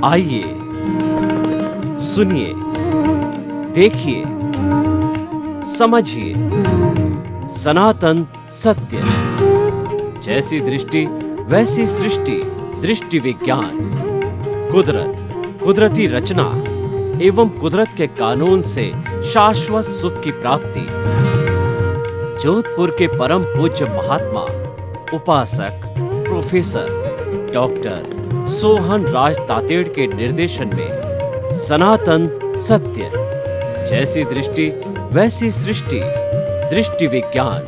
आइए, सुनिए, देखिए, समझिए सनातन सत्य। जैसी दृष्टि वैसी सृष्टि, दृष्टि विज्ञान। कुदरत, कुदरती रचना एवं कुदरत के कानून से शाश्वत सुख की प्राप्ति। जोधपुर के परम पूज्य महात्मा उपासक प्रोफेसर डॉक्टर सोहन राज तातेड़ के निर्देशन में सनातन सत्य। जैसी दृष्टि वैसी सृष्टि, दृष्टि विज्ञान।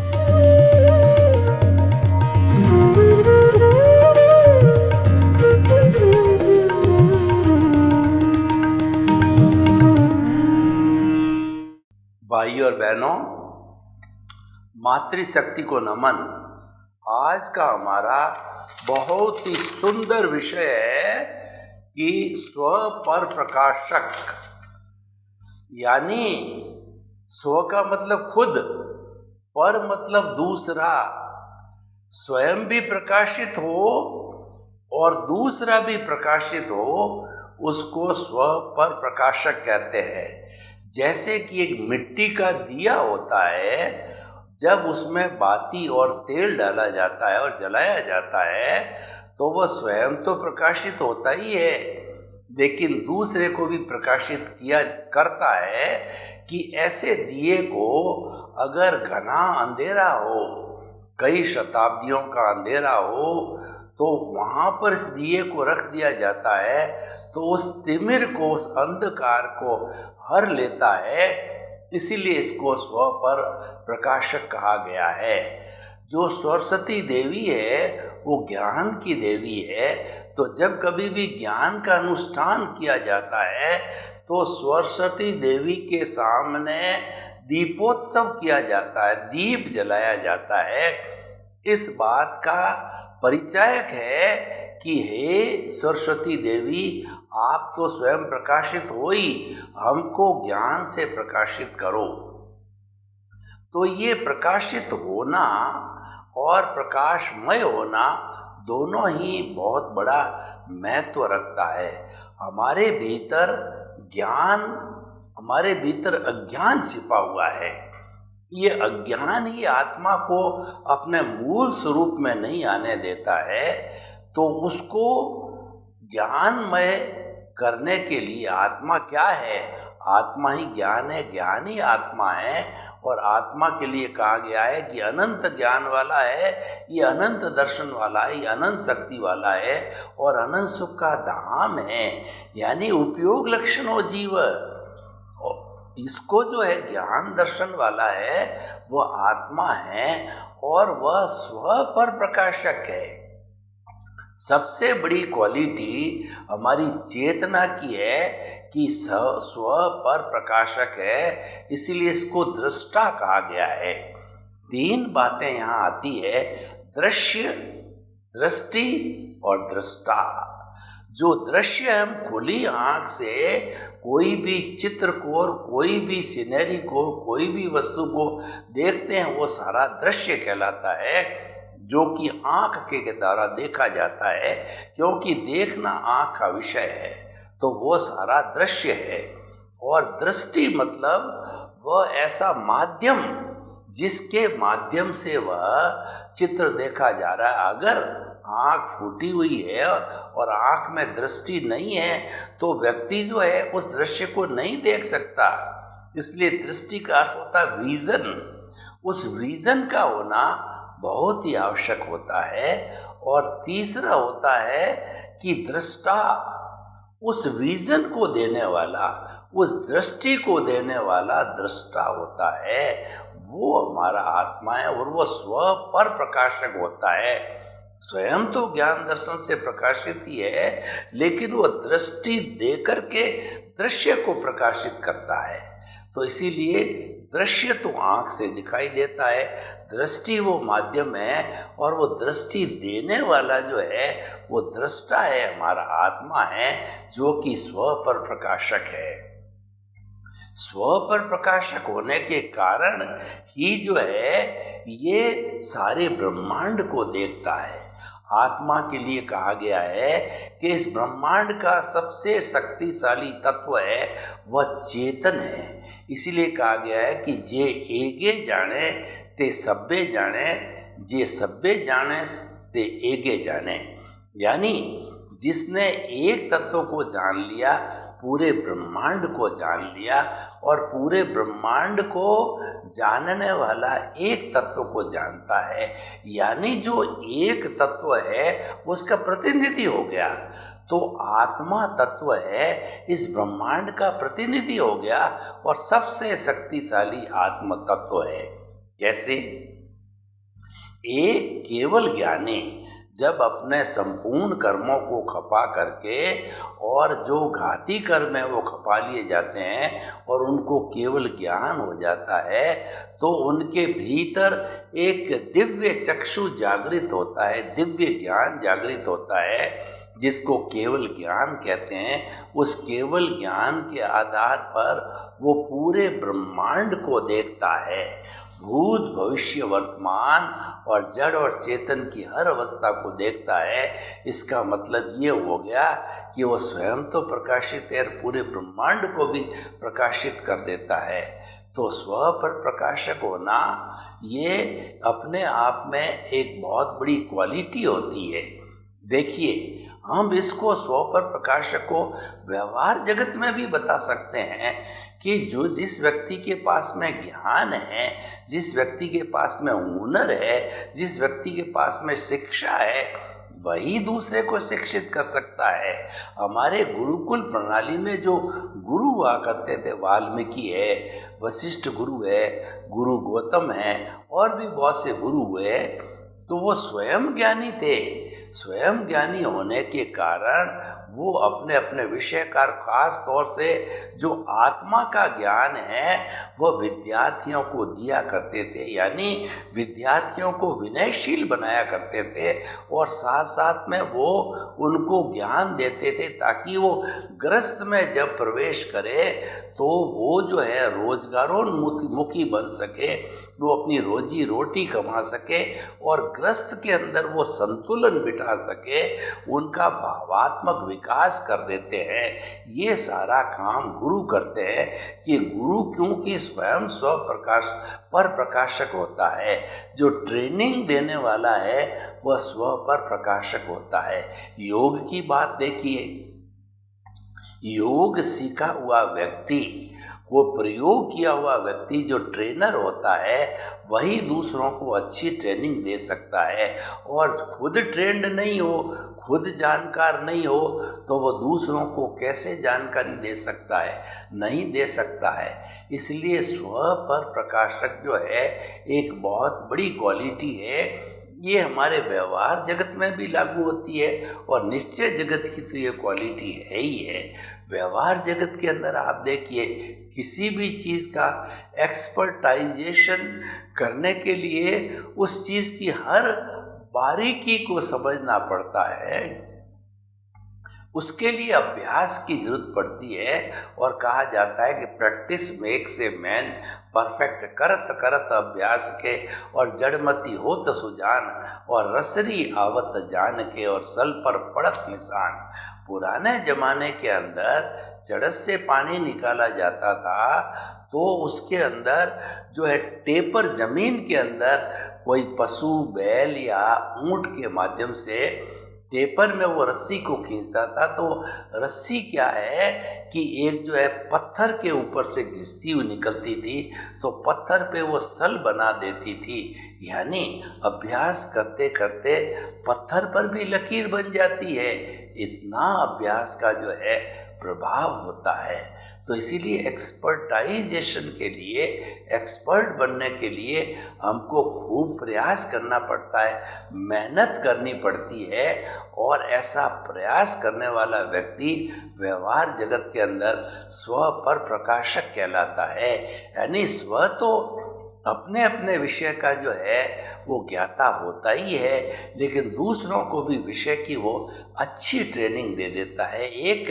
भाइयों और बहनों, मातृशक्ति को नमन। आज का हमारा बहुत ही सुंदर विषय है कि स्व पर प्रकाशक, यानी स्व का मतलब खुद, पर मतलब दूसरा। स्वयं भी प्रकाशित हो और दूसरा भी प्रकाशित हो, उसको स्व पर प्रकाशक कहते हैं। जैसे कि एक मिट्टी का दिया होता है, जब उसमें बाती और तेल डाला जाता है और जलाया जाता है तो वह स्वयं तो प्रकाशित होता ही है, लेकिन दूसरे को भी प्रकाशित किया करता है। कि ऐसे दिए को अगर घना अंधेरा हो, कई शताब्दियों का अंधेरा हो, तो वहाँ पर इस दिए को रख दिया जाता है, तो उस तिमिर को, उस अंधकार को हर लेता है। इसीलिए इसको स्व पर प्रकाशक कहा गया है। जो सरस्वती देवी है वो ज्ञान की देवी है, तो जब कभी भी ज्ञान का अनुष्ठान किया जाता है तो सरस्वती देवी के सामने दीपोत्सव किया जाता है, दीप जलाया जाता है। इस बात का परिचायक है कि हे सरस्वती देवी, आप तो स्वयं प्रकाशित हो ही, हमको ज्ञान से प्रकाशित करो। तो ये प्रकाशित होना और प्रकाशमय होना दोनों ही बहुत बड़ा महत्व रखता है। हमारे भीतर ज्ञान, हमारे भीतर अज्ञान छिपा हुआ है। ये अज्ञान ही आत्मा को अपने मूल स्वरूप में नहीं आने देता है। तो उसको ज्ञानमय करने के लिए आत्मा क्या है? आत्मा ही ज्ञान है, ज्ञान ही आत्मा है। और आत्मा के लिए कहा गया है कि अनंत ज्ञान वाला है, ये अनंत दर्शन वाला है, ये अनंत शक्ति वाला है और अनंत सुख का धाम है, यानी उपयोग लक्षणों जीव। इसको जो है ज्ञान दर्शन वाला है वो आत्मा है और वह स्व पर प्रकाशक है। सबसे बड़ी क्वालिटी हमारी चेतना की है कि स्व पर प्रकाशक है, इसीलिए इसको दृष्टा कहा गया है। तीन बातें यहाँ आती है, दृश्य, दृष्टि और दृष्टा। जो दृश्य हम खुली आंख से कोई भी चित्र को और कोई भी सीनरी को, कोई भी वस्तु को देखते हैं, वो सारा दृश्य कहलाता है, जो कि आंख के द्वारा देखा जाता है। क्योंकि देखना आंख का विषय है, तो वो सारा दृश्य है। और दृष्टि मतलब वह ऐसा माध्यम जिसके माध्यम से वह चित्र देखा जा रहा है। अगर आंख फूटी हुई है और आंख में दृष्टि नहीं है तो व्यक्ति जो है उस दृश्य को नहीं देख सकता। इसलिए दृष्टि का अर्थ होता है विजन। उस विजन का होना बहुत ही आवश्यक होता है। और तीसरा होता है कि दृष्टा, उस विजन को देने वाला, उस दृष्टि को देने वाला दृष्टा होता है, वो हमारा आत्मा है और वो स्व पर प्रकाशक होता है। स्वयं तो ज्ञान दर्शन से प्रकाशित ही है, लेकिन वो दृष्टि देकर के दृश्य को प्रकाशित करता है। तो इसीलिए दृश्य तो आंख से दिखाई देता है, दृष्टि वो माध्यम है और वो दृष्टि देने वाला जो है वो दृष्टा है, हमारा आत्मा है, जो कि स्व पर प्रकाशक है। स्व पर प्रकाशक होने के कारण ही जो है ये सारे ब्रह्मांड को देखता है। आत्मा के लिए कहा गया है कि इस ब्रह्मांड का सबसे शक्तिशाली तत्व है वह चेतन है। इसीलिए कहा गया है कि जे एगे जाने ते सब्बे जाने, जे सब्बे जाने ते एगे जाने। यानी जिसने एक तत्व को जान लिया पूरे ब्रह्मांड को जान लिया, और पूरे ब्रह्मांड को जानने वाला एक तत्व को जानता है, यानी जो एक तत्व है उसका प्रतिनिधि हो गया। तो आत्मा तत्व है इस ब्रह्मांड का प्रतिनिधि हो गया और सबसे शक्तिशाली आत्म तत्व है। कैसे? एक केवल ज्ञानी जब अपने संपूर्ण कर्मों को खपा करके, और जो घाती कर्म है वो खपा लिए जाते हैं और उनको केवल ज्ञान हो जाता है, तो उनके भीतर एक दिव्य चक्षु जागृत होता है, दिव्य ज्ञान जागृत होता है, जिसको केवल ज्ञान कहते हैं। उस केवल ज्ञान के आधार पर वो पूरे ब्रह्मांड को देखता है, भूत भविष्य वर्तमान और जड़ और चेतन की हर अवस्था को देखता है। इसका मतलब ये हो गया कि वो स्वयं तो प्रकाशित है, पूरे ब्रह्मांड को भी प्रकाशित कर देता है। तो स्व पर प्रकाशक होना ये अपने आप में एक बहुत बड़ी क्वालिटी होती है। देखिए, हम इसको स्व पर प्रकाशक को व्यवहार जगत में भी बता सकते हैं कि जो जिस व्यक्ति के पास में ज्ञान है, जिस व्यक्ति के पास में हुनर है, जिस व्यक्ति के पास में शिक्षा है, वही दूसरे को शिक्षित कर सकता है। हमारे गुरुकुल प्रणाली में जो गुरु हुआ करते थे, वाल्मीकि है, वशिष्ठ गुरु है, गुरु गौतम है, और भी बहुत से गुरु हुए, तो वो स्वयं ज्ञानी थे। स्वयं ज्ञानी होने के कारण वो अपने अपने विषय का, खास तौर से जो आत्मा का ज्ञान है, वह विद्यार्थियों को दिया करते थे। यानी विद्यार्थियों को विनयशील बनाया करते थे, और साथ साथ में वो उनको ज्ञान देते थे ताकि वो गृहस्थ में जब प्रवेश करे तो वो जो है रोजगारोन्मुखी बन सके, वो अपनी रोजी रोटी कमा सके और गृहस्थ के अंदर वो संतुलन बिठा सके, उनका भावात्मक विकास कर देते हैं। ये सारा काम गुरु करते हैं कि गुरु क्योंकि स्वयं स्व प्रकाश पर प्रकाशक होता है, जो ट्रेनिंग देने वाला है वह स्व पर प्रकाशक होता है। योग की बात देखिए, योग सीखा हुआ व्यक्ति, वो प्रयोग किया हुआ व्यक्ति जो ट्रेनर होता है, वही दूसरों को अच्छी ट्रेनिंग दे सकता है। और खुद ट्रेंड नहीं हो, खुद जानकार नहीं हो, तो वो दूसरों को कैसे जानकारी दे सकता है? नहीं दे सकता है। इसलिए स्व पर प्रकाशक जो है एक बहुत बड़ी क्वालिटी है। ये हमारे व्यवहार जगत में भी लागू होती है, और निश्चय जगत की तो ये क्वालिटी है ही है। व्यवहार जगत के अंदर आप देखिए, किसी भी चीज़ का एक्सपर्टाइजेशन करने के लिए उस चीज़ की हर बारीकी को समझना पड़ता है, उसके लिए अभ्यास की जरूरत पड़ती है। और कहा जाता है कि practice makes a man perfect, करत करत अभ्यास के, और जड़मती होत सुजान, और रसरी आवत जान के, और सल पर पड़त निशान। पुराने जमाने के अंदर चड़स से पानी निकाला जाता था, तो उसके अंदर जो है टेपर जमीन के अंदर कोई पशु, बैल या ऊंट के माध्यम से टेपर में वो रस्सी को खींचता था। तो रस्सी क्या है कि एक जो है पत्थर के ऊपर से घिसती हुई निकलती थी, तो पत्थर पे वो सल बना देती थी। यानी अभ्यास करते करते पत्थर पर भी लकीर बन जाती है। इतना अभ्यास का जो है प्रभाव होता है। तो इसीलिए एक्सपर्टाइजेशन के लिए, एक्सपर्ट बनने के लिए हमको खूब प्रयास करना पड़ता है, मेहनत करनी पड़ती है। और ऐसा प्रयास करने वाला व्यक्ति व्यवहार जगत के अंदर स्व पर प्रकाशक कहलाता है। यानी स्व तो अपने अपने विषय का जो है वो ज्ञाता होता ही है, लेकिन दूसरों को भी विषय की वो अच्छी ट्रेनिंग दे देता है। एक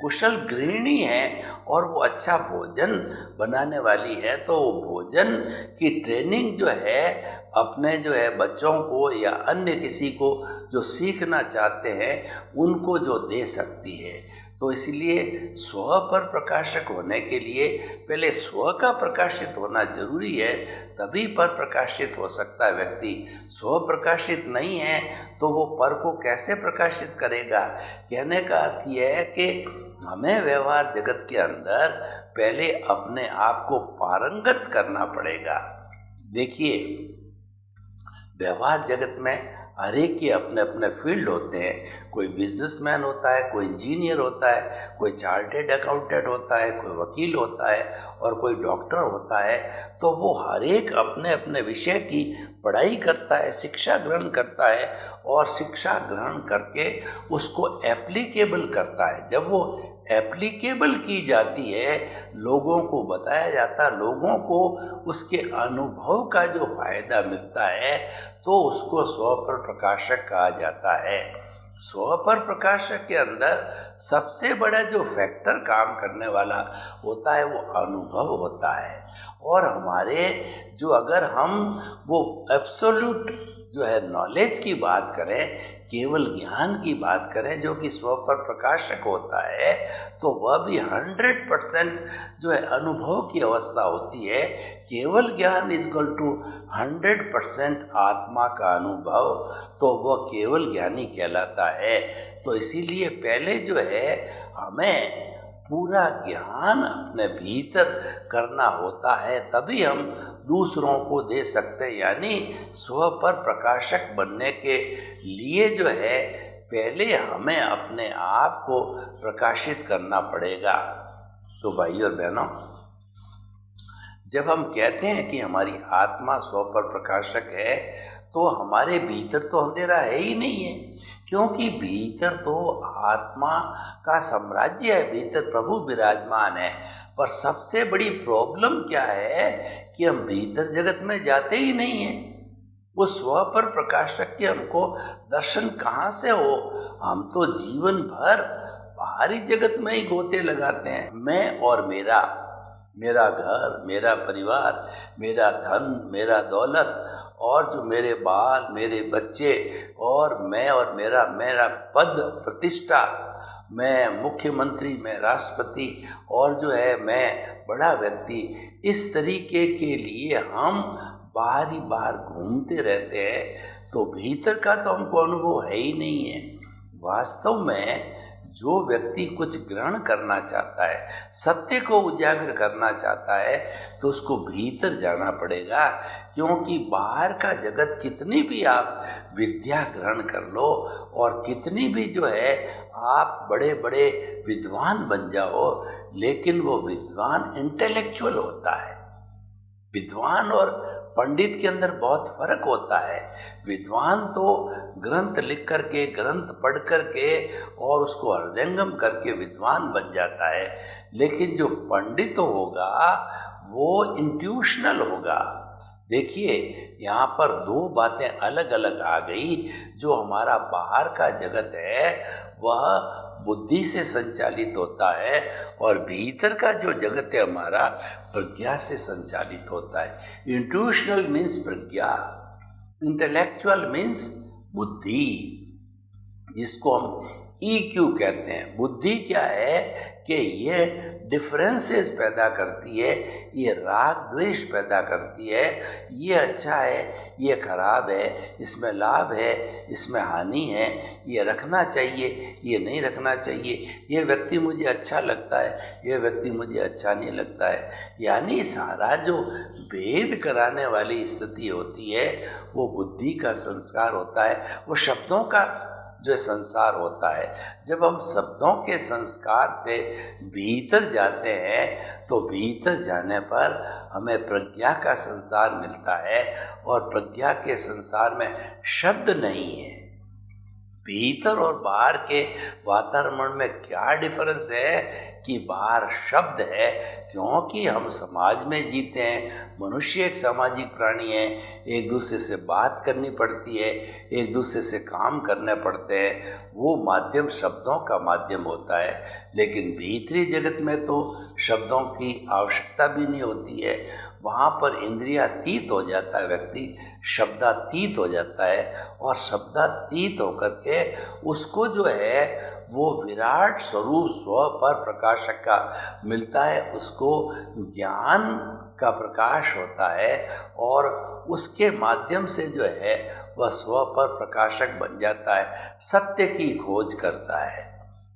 कुशल गृहिणी है और वो अच्छा भोजन बनाने वाली है, तो वो भोजन की ट्रेनिंग जो है अपने जो है बच्चों को या अन्य किसी को जो सीखना चाहते हैं उनको जो दे सकती है। तो इसलिए स्व पर प्रकाशक होने के लिए पहले स्व का प्रकाशित होना जरूरी है, तभी पर प्रकाशित हो सकता है व्यक्ति। स्व प्रकाशित नहीं है तो वो पर को कैसे प्रकाशित करेगा। कहने का अर्थ यह है कि हमें व्यवहार जगत के अंदर पहले अपने आप को पारंगत करना पड़ेगा। देखिए, व्यवहार जगत में हर एक के अपने अपने फील्ड होते हैं। कोई बिजनेसमैन होता है, कोई इंजीनियर होता है, कोई चार्टेड अकाउंटेंट होता है, कोई वकील होता है और कोई डॉक्टर होता है। तो वो हर एक अपने अपने विषय की पढ़ाई करता है, शिक्षा ग्रहण करता है और शिक्षा ग्रहण करके उसको एप्लीकेबल करता है। जब वो एप्लीकेबल की जाती है, लोगों को बताया जाता है, लोगों को उसके अनुभव का जो फायदा मिलता है, तो उसको स्व पर प्रकाशक कहा जाता है। स्व पर प्रकाशक के अंदर सबसे बड़ा जो फैक्टर काम करने वाला होता है वो अनुभव होता है। और हमारे जो अगर हम वो एब्सोल्यूट जो है नॉलेज की बात करें, केवल ज्ञान की बात करें जो कि स्व पर प्रकाशक होता है, तो वह भी 100% जो है अनुभव की अवस्था होती है। केवल ज्ञान इज इक्वल टू 100% आत्मा का अनुभव, तो वह केवल ज्ञानी कहलाता है। तो इसीलिए पहले जो है हमें पूरा ज्ञान अपने भीतर करना होता है, तभी हम दूसरों को दे सकते हैं। यानी स्व पर प्रकाशक बनने के लिए जो है पहले हमें अपने आप को प्रकाशित करना पड़ेगा। तो भाइयों और बहनों, जब हम कहते हैं कि हमारी आत्मा स्व पर प्रकाशक है, तो हमारे भीतर तो अंधेरा है ही नहीं है, क्योंकि भीतर तो आत्मा का साम्राज्य है, भीतर प्रभु विराजमान है। पर सबसे बड़ी प्रॉब्लम क्या है कि हम भीतर जगत में जाते ही नहीं हैं। वो स्व पर प्रकाशक के हमको दर्शन कहाँ से हो। हम तो जीवन भर बाहरी जगत में ही गोते लगाते हैं। मैं और मेरा, मेरा घर, मेरा परिवार, मेरा धन, मेरा दौलत और जो मेरे बाल, मेरे बच्चे और मैं और मेरा मेरा पद प्रतिष्ठा, मैं मुख्यमंत्री, मैं राष्ट्रपति और जो है मैं बड़ा व्यक्ति, इस तरीके के लिए हम बाहरी बाहर घूमते रहते हैं। तो भीतर का तो हमको अनुभव है ही नहीं है। वास्तव में जो व्यक्ति कुछ ग्रहण करना चाहता है, सत्य को उजागर करना चाहता है, तो उसको भीतर जाना पड़ेगा। क्योंकि बाहर का जगत कितनी भी आप विद्या ग्रहण कर लो और कितनी भी जो है आप बड़े बड़े विद्वान बन जाओ, लेकिन वो विद्वान इंटेलेक्चुअल होता है। विद्वान और पंडित के अंदर बहुत फर्क होता है। विद्वान तो ग्रंथ लिख करके, ग्रंथ पढ़ करके और उसको हृदयंगम करके विद्वान बन जाता है, लेकिन जो पंडित होगा वो इंट्यूशनल होगा। देखिए, यहाँ पर दो बातें अलग अलग आ गई। जो हमारा बाहर का जगत है वह बुद्धि से संचालित होता है और भीतर का जो जगत है हमारा प्रज्ञा से संचालित होता है। इंट्यूशनल मीन्स प्रज्ञा, इंटेलेक्चुअल मीन्स बुद्धि, जिसको हम EQ कहते हैं। बुद्धि क्या है कि ये डिफरेंसेस पैदा करती है, ये राग द्वेष पैदा करती है। ये अच्छा है, ये खराब है, इसमें लाभ है, इसमें हानि है, ये रखना चाहिए, ये नहीं रखना चाहिए, ये व्यक्ति मुझे अच्छा लगता है, ये व्यक्ति मुझे अच्छा नहीं लगता है। यानी सारा जो भेद कराने वाली स्थिति होती है वो बुद्धि का संस्कार होता है, वो शब्दों का जो संसार होता है। जब हम शब्दों के संस्कार से भीतर जाते हैं तो भीतर जाने पर हमें प्रज्ञा का संसार मिलता है और प्रज्ञा के संसार में शब्द नहीं है। भीतर और बाहर के वातावरण में क्या डिफरेंस है कि बाहर शब्द है, क्योंकि हम समाज में जीते हैं, मनुष्य एक सामाजिक प्राणी है, एक दूसरे से बात करनी पड़ती है, एक दूसरे से काम करने पड़ते हैं, वो माध्यम शब्दों का माध्यम होता है। लेकिन भीतरी जगत में तो शब्दों की आवश्यकता भी नहीं होती है, वहाँ पर इंद्रियातीत हो जाता है व्यक्ति, शब्दातीत हो जाता है, और शब्दातीत होकर के उसको जो है वो विराट स्वरूप स्व पर प्रकाशक का मिलता है, उसको ज्ञान का प्रकाश होता है, और उसके माध्यम से जो है वह स्व पर प्रकाशक बन जाता है, सत्य की खोज करता है।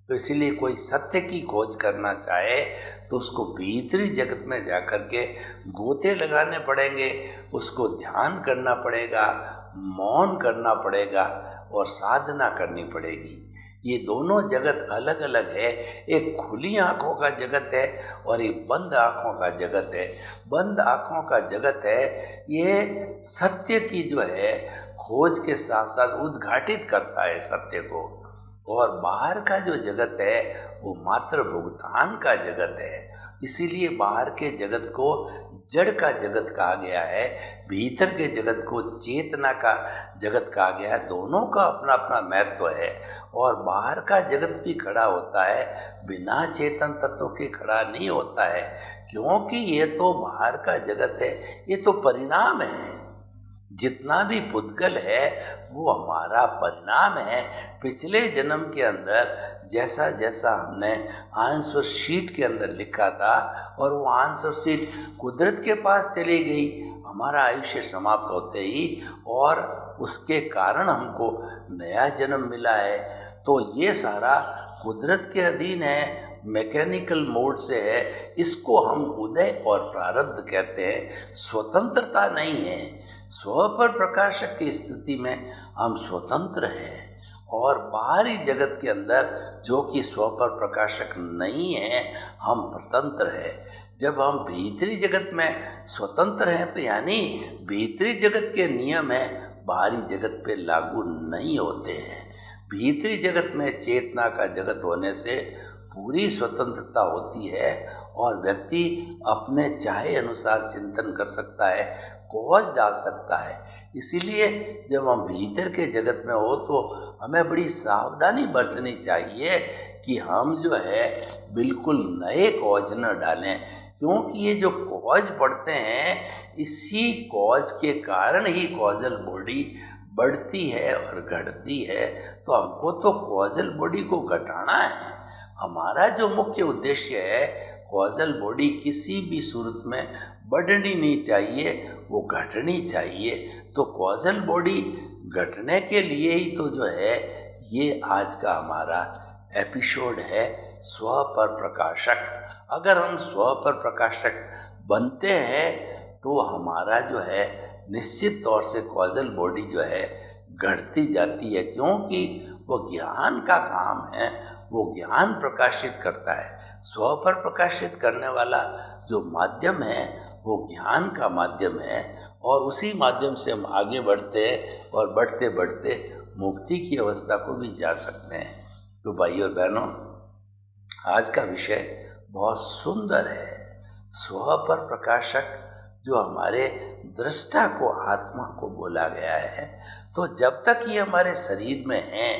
तो इसीलिए कोई सत्य की खोज करना चाहे तो उसको भीतरी जगत में जाकर के गोते लगाने पड़ेंगे, उसको ध्यान करना पड़ेगा, मौन करना पड़ेगा और साधना करनी पड़ेगी। ये दोनों जगत अलग अलग है, एक खुली आँखों का जगत है और एक बंद आँखों का जगत है। बंद आँखों का जगत है ये सत्य की जो है खोज के साथ साथ उद्घाटित करता है सत्य को, और बाहर का जो जगत है वो मात्र भुगतान का जगत है। इसीलिए बाहर के जगत को जड़ का जगत कहा गया है, भीतर के जगत को चेतना का जगत कहा गया है। दोनों का अपना अपना महत्व है, और बाहर का जगत भी खड़ा होता है, बिना चेतन तत्व के खड़ा नहीं होता है, क्योंकि ये तो बाहर का जगत है, ये तो परिणाम है। जितना भी पुद्गल है वो हमारा परिणाम है। पिछले जन्म के अंदर जैसा जैसा हमने आंसर शीट के अंदर लिखा था और वो आंसर शीट कुदरत के पास चली गई, हमारा आयुष्य समाप्त होते ही, और उसके कारण हमको नया जन्म मिला है। तो ये सारा कुदरत के अधीन है, मैकेनिकल मोड से है, इसको हम उदय और प्रारब्ध कहते हैं। स्वतंत्रता नहीं है। स्व पर प्रकाशक की स्थिति में हम स्वतंत्र हैं, और बाहरी जगत के अंदर जो कि स्व पर प्रकाशक नहीं है हम स्वतंत्र हैं। जब हम भीतरी जगत में स्वतंत्र हैं तो यानी भीतरी जगत के नियम है बाहरी जगत पे लागू नहीं होते हैं। भीतरी जगत में चेतना का जगत होने से पूरी स्वतंत्रता होती है, और व्यक्ति अपने चाहे अनुसार चिंतन कर सकता है, खोज डाल सकता है। इसीलिए जब हम भीतर के जगत में हो तो हमें बड़ी सावधानी बरतनी चाहिए कि हम जो है बिल्कुल नए खोज न डालें, क्योंकि ये जो खोज पढ़ते हैं इसी खोज के कारण ही कॉजल बॉडी बढ़ती है और घटती है। तो हमको तो कॉजल बॉडी को घटाना है। हमारा जो मुख्य उद्देश्य है, कॉजल बॉडी किसी भी सूरत में बढ़नी नहीं चाहिए, वो घटनी चाहिए। तो कॉजल बॉडी घटने के लिए ही तो जो है ये आज का हमारा एपिसोड है, स्व पर प्रकाशक। अगर हम स्व पर प्रकाशक बनते हैं तो हमारा जो है निश्चित तौर से कॉजल बॉडी जो है घटती जाती है, क्योंकि वो ज्ञान का काम है, वो ज्ञान प्रकाशित करता है। स्व पर प्रकाशित करने वाला जो माध्यम है वो ज्ञान का माध्यम है, और उसी माध्यम से हम आगे बढ़ते हैं और बढ़ते बढ़ते मुक्ति की अवस्था को भी जा सकते हैं। तो भाई और बहनों, आज का विषय बहुत सुंदर है, स्व पर प्रकाशक, जो हमारे दृष्टा को, आत्मा को बोला गया है। तो जब तक ये हमारे शरीर में है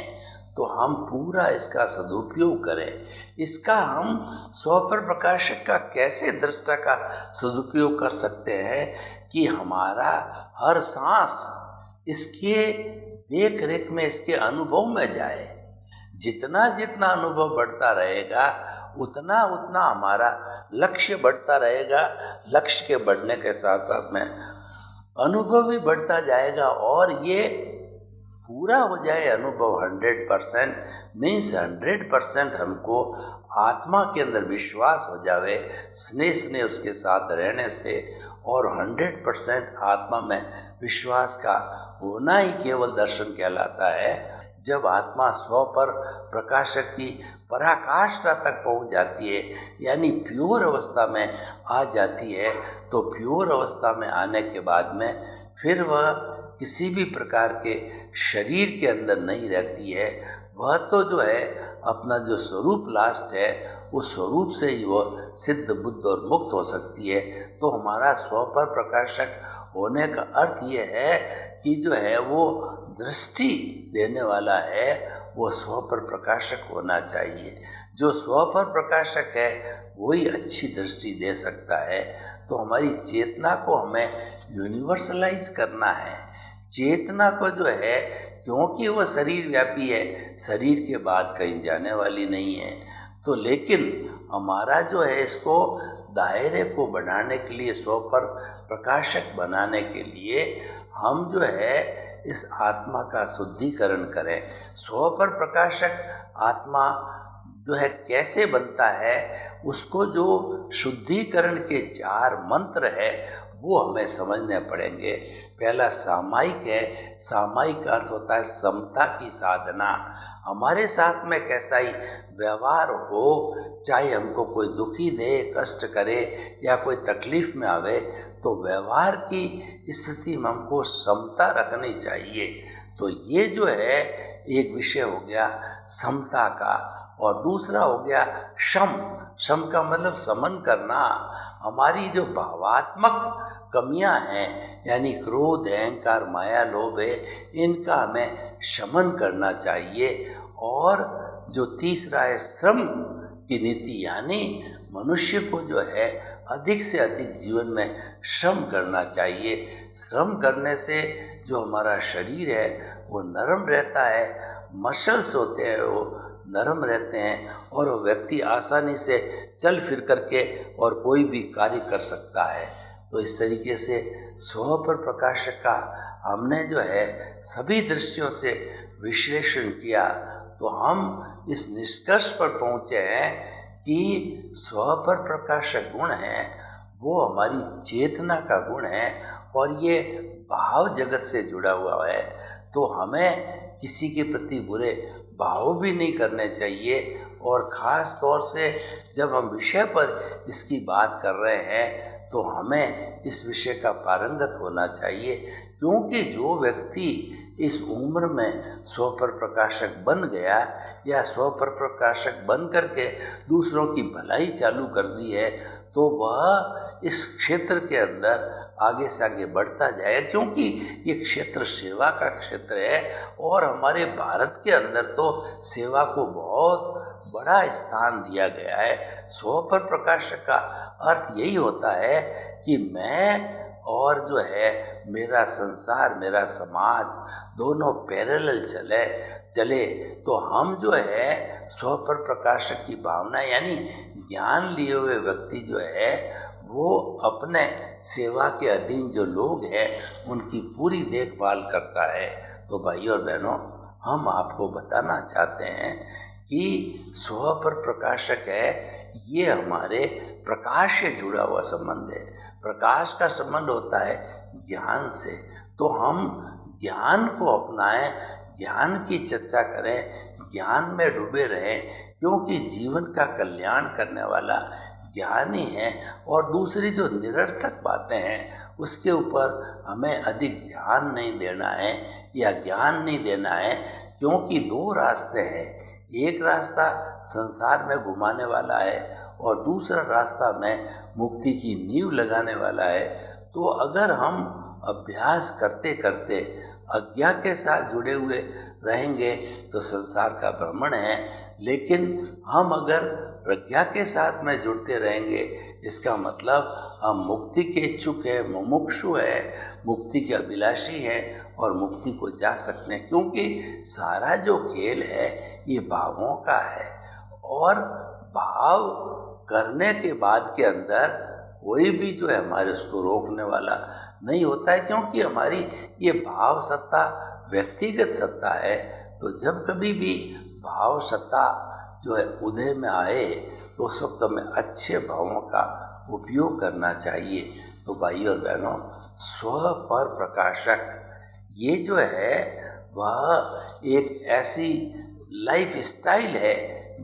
तो हम पूरा इसका सदुपयोग करें। इसका हम स्व पर प्रकाशक का कैसे दृष्टा का सदुपयोग कर सकते हैं कि हमारा हर सांस इसके देख रेख में, इसके अनुभव में जाए। जितना जितना अनुभव बढ़ता रहेगा उतना उतना हमारा लक्ष्य बढ़ता रहेगा। लक्ष्य के बढ़ने के साथ साथ में अनुभव भी बढ़ता जाएगा, और ये पूरा हो जाए अनुभव 100%, मीन्स 100% हमको आत्मा के अंदर विश्वास हो जावे स्नेह उसके साथ रहने से, और 100% आत्मा में विश्वास का होना ही केवल दर्शन कहलाता है। जब आत्मा स्व पर प्रकाशक की पराकाष्ठा तक पहुंच जाती है, यानी प्योर अवस्था में आ जाती है, तो प्योर अवस्था में आने के बाद में फिर वह किसी भी प्रकार के शरीर के अंदर नहीं रहती है, वह तो जो है अपना जो स्वरूप लास्ट है उस स्वरूप से ही वो सिद्ध बुद्ध और मुक्त हो सकती है। तो हमारा स्व पर प्रकाशक होने का अर्थ ये है कि जो है वो दृष्टि देने वाला है वो स्व पर प्रकाशक होना चाहिए। जो स्व पर प्रकाशक है वही अच्छी दृष्टि दे सकता है। तो हमारी चेतना को हमें यूनिवर्सलाइज करना है। चेतना को जो है, क्योंकि वो शरीर व्यापी है, शरीर के बाद कहीं जाने वाली नहीं है, तो लेकिन हमारा जो है इसको दायरे को बढ़ाने के लिए, स्व पर प्रकाशक बनाने के लिए हम जो है इस आत्मा का शुद्धिकरण करें। स्व पर प्रकाशक आत्मा जो है कैसे बनता है, उसको जो शुद्धिकरण के 4 मंत्र है वो हमें समझने पड़ेंगे। पहला सामायिक है। सामायिक का अर्थ होता है समता की साधना। हमारे साथ में कैसा ही व्यवहार हो, चाहे हमको कोई दुखी दे, कष्ट करे या कोई तकलीफ में आवे, तो व्यवहार की स्थिति में हमको समता रखनी चाहिए। तो ये जो है एक विषय हो गया समता का। और दूसरा हो गया शम। शम का मतलब समन करना। हमारी जो भावात्मक कमियां हैं, यानी क्रोध, अहंकार, माया, लोभ है, इनका हमें शमन करना चाहिए। और जो तीसरा है श्रम की नीति, यानी मनुष्य को जो है अधिक से अधिक जीवन में श्रम करना चाहिए। श्रम करने से जो हमारा शरीर है वो नरम रहता है, मसल्स होते हैं वो नरम रहते हैं, और वो व्यक्ति आसानी से चल फिर करके और कोई भी कार्य कर सकता है। तो इस तरीके से स्व पर प्रकाशक का हमने जो है सभी दृष्टियों से विश्लेषण किया, तो हम इस निष्कर्ष पर पहुँचे हैं कि स्व पर प्रकाशक गुण है वो हमारी चेतना का गुण है, और ये भाव जगत से जुड़ा हुआ है। तो हमें किसी के प्रति बुरे भाव भी नहीं करने चाहिए। और ख़ास तौर से जब हम विषय पर इसकी बात कर रहे हैं तो हमें इस विषय का पारंगत होना चाहिए, क्योंकि जो व्यक्ति इस उम्र में स्व पर प्रकाशक बन गया या स्व पर प्रकाशक बन करके दूसरों की भलाई चालू कर दी है, तो वह इस क्षेत्र के अंदर आगे से आगे बढ़ता जाए, क्योंकि ये क्षेत्र सेवा का क्षेत्र है। और हमारे भारत के अंदर तो सेवा को बहुत बड़ा स्थान दिया गया है। स्व पर प्रकाशक का अर्थ यही होता है कि मैं और जो है मेरा संसार, मेरा समाज दोनों पैरेलल चले। तो हम जो है स्व पर प्रकाशक की भावना, यानी ज्ञान लिए हुए व्यक्ति जो है वो अपने सेवा के अधीन जो लोग हैं उनकी पूरी देखभाल करता है। तो भाई और बहनों, हम आपको बताना चाहते हैं कि स्व पर प्रकाशक है, ये हमारे प्रकाश से जुड़ा हुआ संबंध है। प्रकाश का संबंध होता है ज्ञान से। तो हम ज्ञान को अपनाएं, ज्ञान की चर्चा करें, ज्ञान में डूबे रहें, क्योंकि जीवन का कल्याण करने वाला ज्ञान ही है। और दूसरी जो निरर्थक बातें हैं उसके ऊपर हमें अधिक ध्यान नहीं देना है या ज्ञान नहीं देना है, क्योंकि 2 रास्ते हैं। एक रास्ता संसार में घुमाने वाला है और दूसरा रास्ता में मुक्ति की नींव लगाने वाला है। तो अगर हम अभ्यास करते करते अज्ञा के साथ जुड़े हुए रहेंगे तो संसार का भ्रमण है, लेकिन हम अगर प्रज्ञा के साथ में जुड़ते रहेंगे, इसका मतलब हम मुक्ति के इच्छुक है, मुमुक्षु है, मुक्ति के अभिलाषी है और मुक्ति को जा सकते हैं। क्योंकि सारा जो खेल है ये भावों का है, और भाव करने के बाद के अंदर कोई भी जो है हमारे उसको रोकने वाला नहीं होता है, क्योंकि हमारी ये भाव सत्ता व्यक्तिगत सत्ता है। तो जब कभी भी भाव सत्ता जो है उदय में आए तो उस वक्त हमें अच्छे भावों का उपयोग करना चाहिए। तो भाई और बहनों, स्व पर प्रकाशक ये जो है वह एक ऐसी लाइफ स्टाइल है,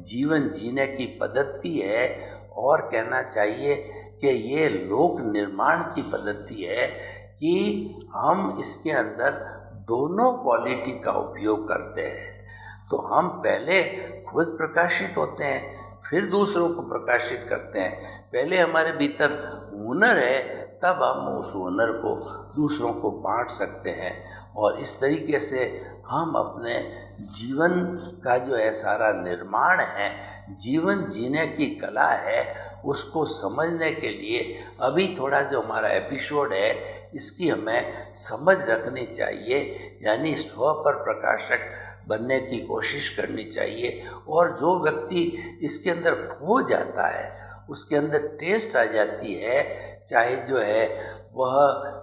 जीवन जीने की पद्धति है, और कहना चाहिए कि ये लोक निर्माण की पद्धति है कि हम इसके अंदर दोनों क्वालिटी का उपयोग करते हैं। तो हम पहले खुद प्रकाशित होते हैं, फिर दूसरों को प्रकाशित करते हैं। पहले हमारे भीतर हुनर है, तब हम उस हुनर को दूसरों को बांट सकते हैं। और इस तरीके से हम अपने जीवन का जो है सारा निर्माण है, जीवन जीने की कला है, उसको समझने के लिए अभी थोड़ा जो हमारा एपिसोड है इसकी हमें समझ रखनी चाहिए। यानी स्व पर प्रकाशक बनने की कोशिश करनी चाहिए। और जो व्यक्ति इसके अंदर खो जाता है, उसके अंदर टेस्ट आ जाती है, चाहे जो है वह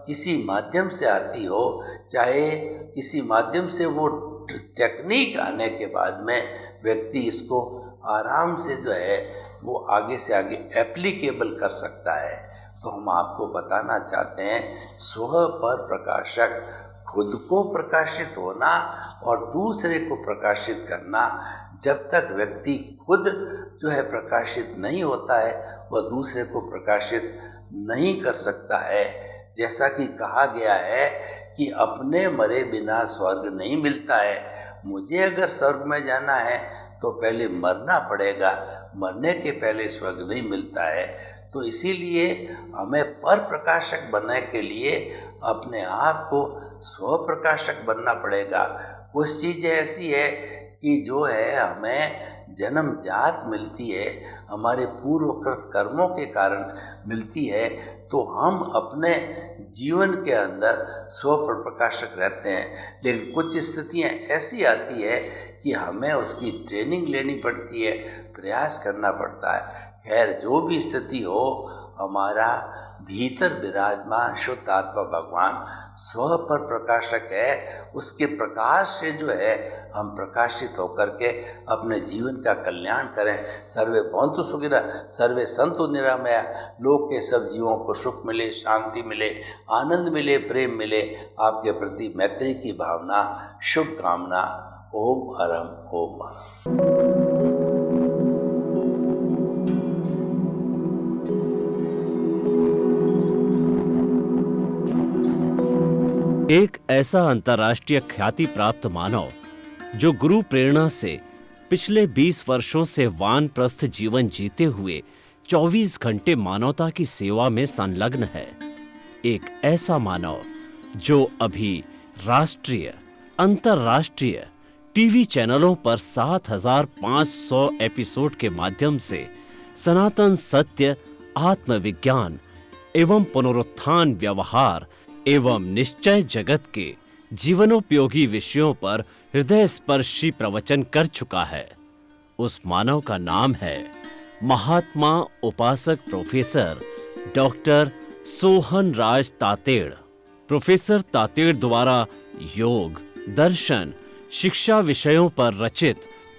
किसी माध्यम से आती हो, चाहे किसी माध्यम से वो टेक्निक आने के बाद में व्यक्ति इसको आराम से जो है वो आगे से आगे एप्लीकेबल कर सकता है। तो हम आपको बताना चाहते हैं, स्व पर प्रकाशक खुद को प्रकाशित होना और दूसरे को प्रकाशित करना। जब तक व्यक्ति खुद जो है प्रकाशित नहीं होता है, वह दूसरे को प्रकाशित नहीं कर सकता है। जैसा कि कहा गया है कि अपने मरे बिना स्वर्ग नहीं मिलता है। मुझे अगर स्वर्ग में जाना है तो पहले मरना पड़ेगा, मरने के पहले स्वर्ग नहीं मिलता है। तो इसीलिए हमें पर प्रकाशक बनने के लिए अपने आप को स्व प्रकाशक बनना पड़ेगा। कुछ चीज़ें ऐसी है कि जो है हमें जन्मजात मिलती है, हमारे पूर्वकृत कर्मों के कारण मिलती है। तो हम अपने जीवन के अंदर स्व पर प्रकाशक रहते हैं, लेकिन कुछ स्थितियाँ ऐसी आती है कि हमें उसकी ट्रेनिंग लेनी पड़ती है, प्रयास करना पड़ता है। खैर, जो भी स्थिति हो, हमारा भीतर विराजमान शुद्ध आत्मा भगवान स्व पर प्रकाशक है। उसके प्रकाश से जो है हम प्रकाशित होकर के अपने जीवन का कल्याण करें। सर्वे भवन्तु सुखिनः, सर्वे सन्तु निरामयाः। लोक के सब जीवों को सुख मिले, शांति मिले, आनंद मिले, प्रेम मिले। आपके प्रति मैत्री की भावना, शुभकामना। ओम हरम ओम हरम। एक ऐसा अंतर्राष्ट्रीय ख्याति प्राप्त मानव जो गुरु प्रेरणा से पिछले 20 वर्षों से वानप्रस्थ जीवन जीते हुए 24 घंटे मानवता की सेवा में संलग्न है। एक ऐसा मानव जो अभी राष्ट्रीय, अंतर्राष्ट्रीय टीवी चैनलों पर 7,500 एपिसोड के माध्यम से सनातन सत्य, आत्मविज्ञान एवं पुनरुत्थान, व्यवहार एवं निश्चय जगत के जीवनोपयोगी विषयों पर हृदय स्पर्शी प्रवचन कर चुका है। उस मानव का नाम है महात्मा उपासक प्रोफेसर डॉक्टर सोहन राज तातेड़। प्रोफेसर तातेड़ द्वारा योग, दर्शन, शिक्षा विषयों पर रचित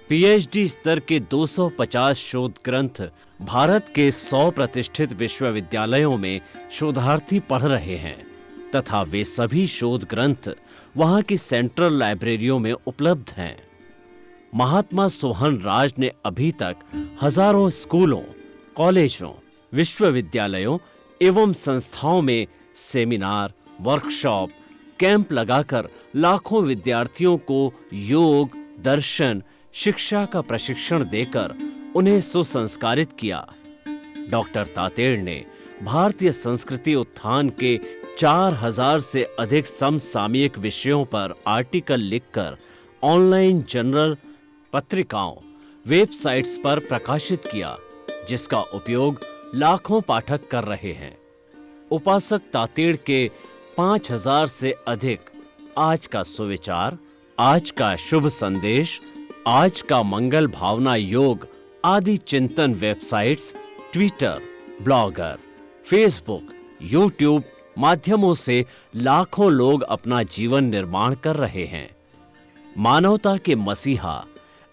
पीएचडी स्तर के 250 शोध ग्रंथ भारत के 100 प्रतिष्ठित विश्वविद्यालयों में शोधार्थी पढ़ रहे हैं तथा वे सभी शोध ग्रंथ वहां की सेंट्रल लाइब्रेरियों में उपलब्ध हैं। महात्मा सोहन राज ने अभी तक हजारों स्कूलों, कॉलेजों, विश्वविद्यालयों एवं संस्थाओं में सेमिनार, वर्कशॉप, कैंप लगाकर लाखों विद्यार्थियों को योग, दर्शन, शिक्षा का प्रशिक्षण देकर उन्हें सुसंस्कारित किया। डॉक्टर तातेड़ ने भारतीय संस्कृति उत्थान के 4000 से अधिक समसामयिक विषयों पर आर्टिकल लिखकर ऑनलाइन जर्नल, पत्रिकाओं, वेबसाइट्स पर प्रकाशित किया, जिसका उपयोग लाखों पाठक कर रहे हैं। उपासक तातेड़ के 5000 से अधिक आज का सुविचार, आज का शुभ संदेश, आज का मंगल भावना योग आदि चिंतन websites, Twitter, blogger, Facebook, YouTube माध्यमों से लाखों लोग अपना जीवन निर्माण कर रहे हैं। मानवता के मसीहा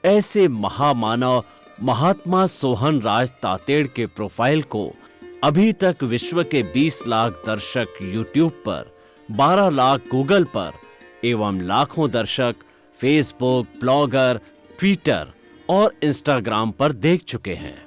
ऐसे महामानव महात्मा सोहन राज तातेड़ के प्रोफाइल को अभी तक विश्व के 20 लाख दर्शक यूट्यूब पर, 12 लाख गूगल पर एवं लाखों दर्शक फेसबुक, ब्लॉगर, ट्विटर और इंस्टाग्राम पर देख चुके हैं।